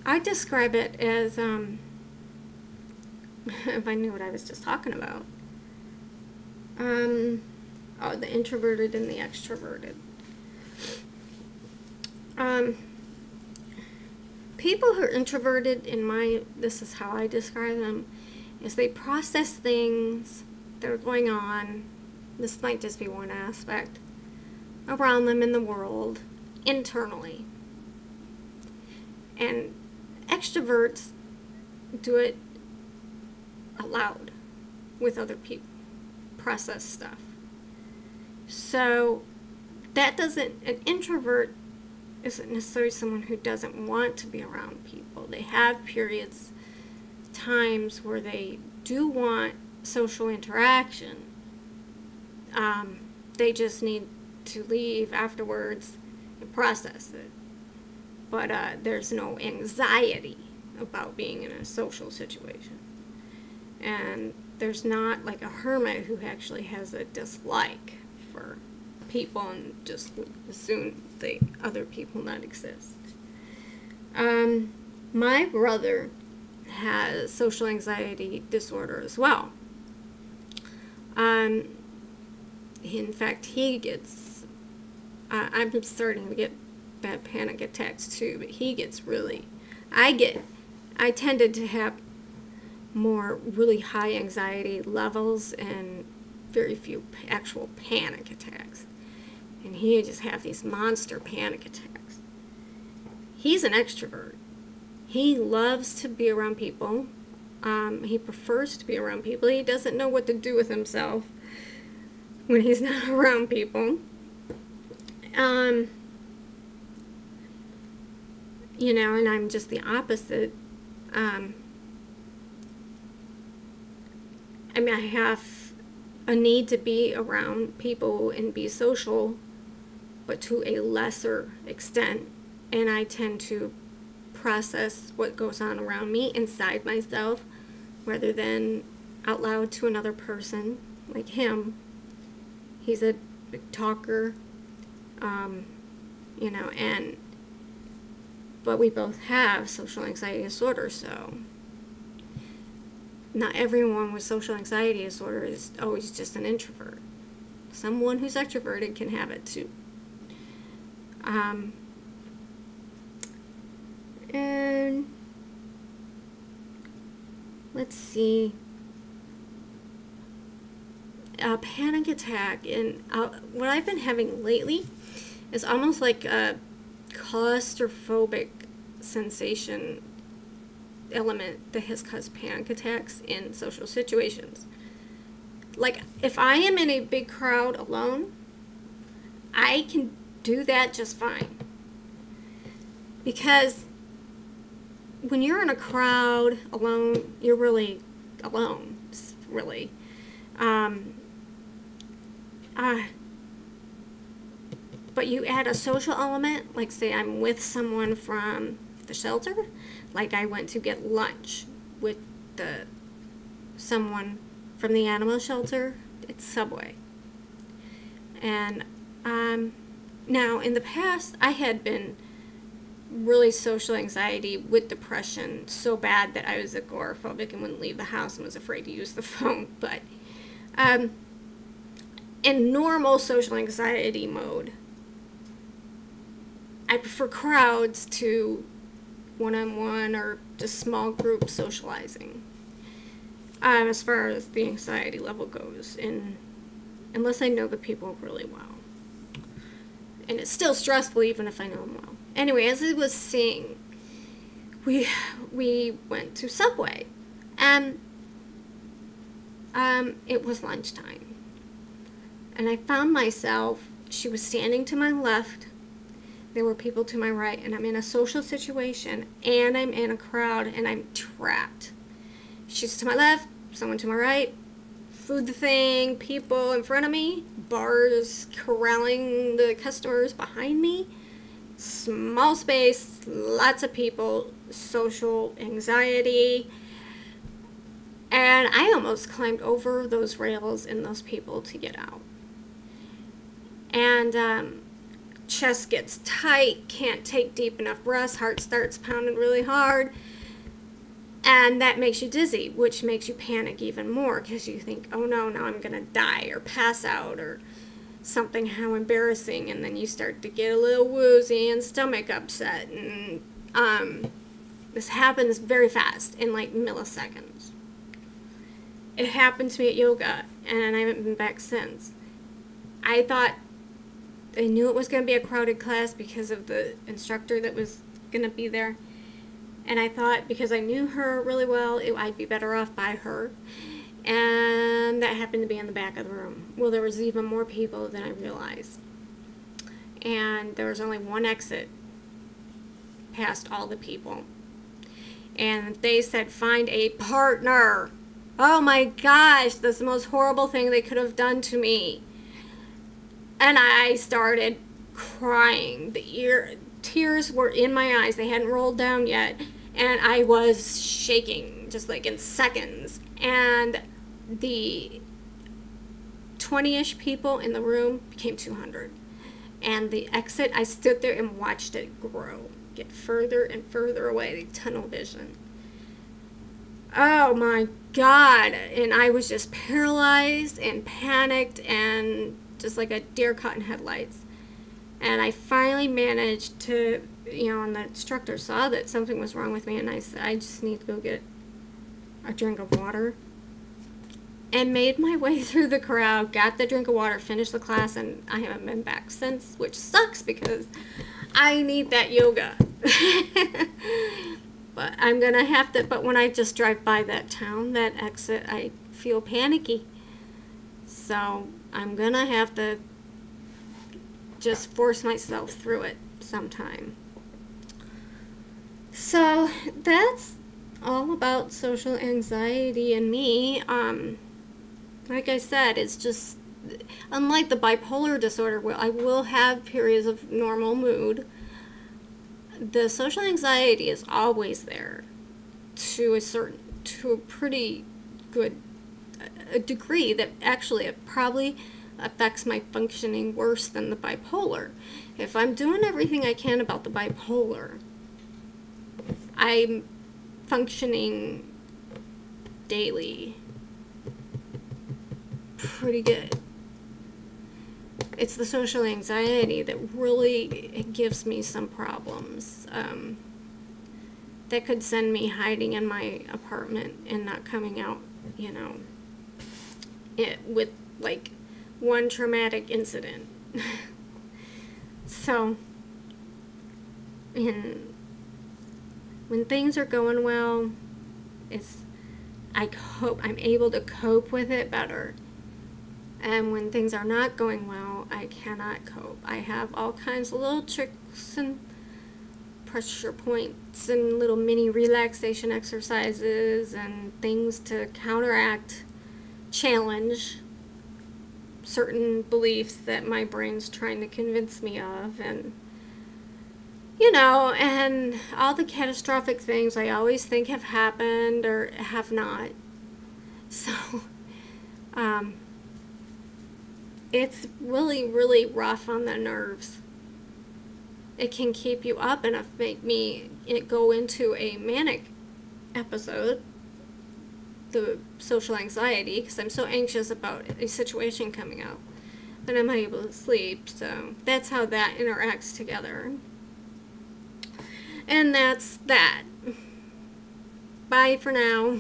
I describe it as, if I knew what I was just talking about, oh, the introverted and the extroverted. People who are introverted, this is how I describe them, is they process things that are going on, this might just be one aspect, around them in the world, internally. And extroverts do it aloud with other people, process stuff. So an introvert isn't necessarily someone who doesn't want to be around people. They have periods, times where they do want social interaction. They just need to leave afterwards and process it. But there's no anxiety about being in a social situation. And there's not like a hermit who actually has a dislike for people and just assume the other people not exist. My brother has social anxiety disorder as well. In fact, he gets, I'm starting to get bad panic attacks too, but he gets I tended to have more really high anxiety levels and very few actual panic attacks. And he just have these monster panic attacks. He's an extrovert. He loves to be around people. He prefers to be around people. He doesn't know what to do with himself when he's not around people. You know, and I'm just the opposite. I mean, I have a need to be around people and be social, but to a lesser extent. And I tend to process what goes on around me inside myself rather than out loud to another person like him. He's a big talker, you know, but we both have social anxiety disorder, so not everyone with social anxiety disorder is always just an introvert. Someone who's extroverted can have it too. And let's see. A panic attack, and what I've been having lately is almost like a claustrophobic sensation element that has caused panic attacks in social situations. Like, if I am in a big crowd alone, I can do that just fine. Because when you're in a crowd alone, you're really alone, really. But you add a social element, like say I'm with someone from the shelter, like I went to get lunch with someone from the animal shelter at Subway. And now in the past I had been really social anxiety with depression so bad that I was agoraphobic and wouldn't leave the house and was afraid to use the phone. But in normal social anxiety mode, I prefer crowds to one-on-one or just small group socializing, as far as the anxiety level goes, unless I know the people really well. And it's still stressful even if I know them well. Anyway, as I was saying, we went to Subway, and it was lunchtime. And I found myself, she was standing to my left, there were people to my right, and I'm in a social situation, and I'm in a crowd, and I'm trapped. She's to my left, someone to my right, food thing, people in front of me, bars corralling the customers behind me, small space, lots of people, social anxiety, and I almost climbed over those rails and those people to get out. And chest gets tight, can't take deep enough breaths, heart starts pounding really hard, and that makes you dizzy, which makes you panic even more because you think, oh no, now I'm gonna die or pass out or something, how embarrassing, and then you start to get a little woozy and stomach upset, and this happens very fast in like milliseconds. It happened to me at yoga, and I haven't been back since. I thought I knew it was going to be a crowded class because of the instructor that was going to be there. And I thought because I knew her really well, I'd be better off by her. And that happened to be in the back of the room. Well, there was even more people than I realized. And there was only one exit past all the people. And they said, find a partner. Oh my gosh, that's the most horrible thing they could have done to me. And I started crying. The tears were in my eyes. They hadn't rolled down yet. And I was shaking just like in seconds. And the 20-ish people in the room became 200. And the exit, I stood there and watched it grow. Get further and further away, the tunnel vision. Oh my God. And I was just paralyzed and panicked and just like a deer caught in headlights. And I finally managed to, and the instructor saw that something was wrong with me, and I said, I just need to go get a drink of water. And made my way through the crowd, got the drink of water, finished the class, and I haven't been back since, which sucks because I need that yoga. But I'm going to have to, but when I just drive by that town, that exit, I feel panicky. So I'm going to have to just force myself through it sometime. So that's all about social anxiety and me. Like I said, it's just, unlike the bipolar disorder where I will have periods of normal mood, the social anxiety is always there to a pretty good a degree that actually it probably affects my functioning worse than the bipolar. If I'm doing everything I can about the bipolar, I'm functioning daily pretty good. It's the social anxiety that really gives me some problems. That could send me hiding in my apartment and not coming out, with like one traumatic incident. So, when things are going well, I'm able to cope with it better. And when things are not going well, I cannot cope. I have all kinds of little tricks and pressure points and little mini relaxation exercises and things to counteract, challenge certain beliefs that my brain's trying to convince me of, and and all the catastrophic things I always think have happened or have not. So it's really, really rough on the nerves. It can keep you up enough, make me go into a manic episode, the social anxiety, because I'm so anxious about a situation coming up that I'm not able to sleep. So that's how that interacts together. And that's that. Bye for now.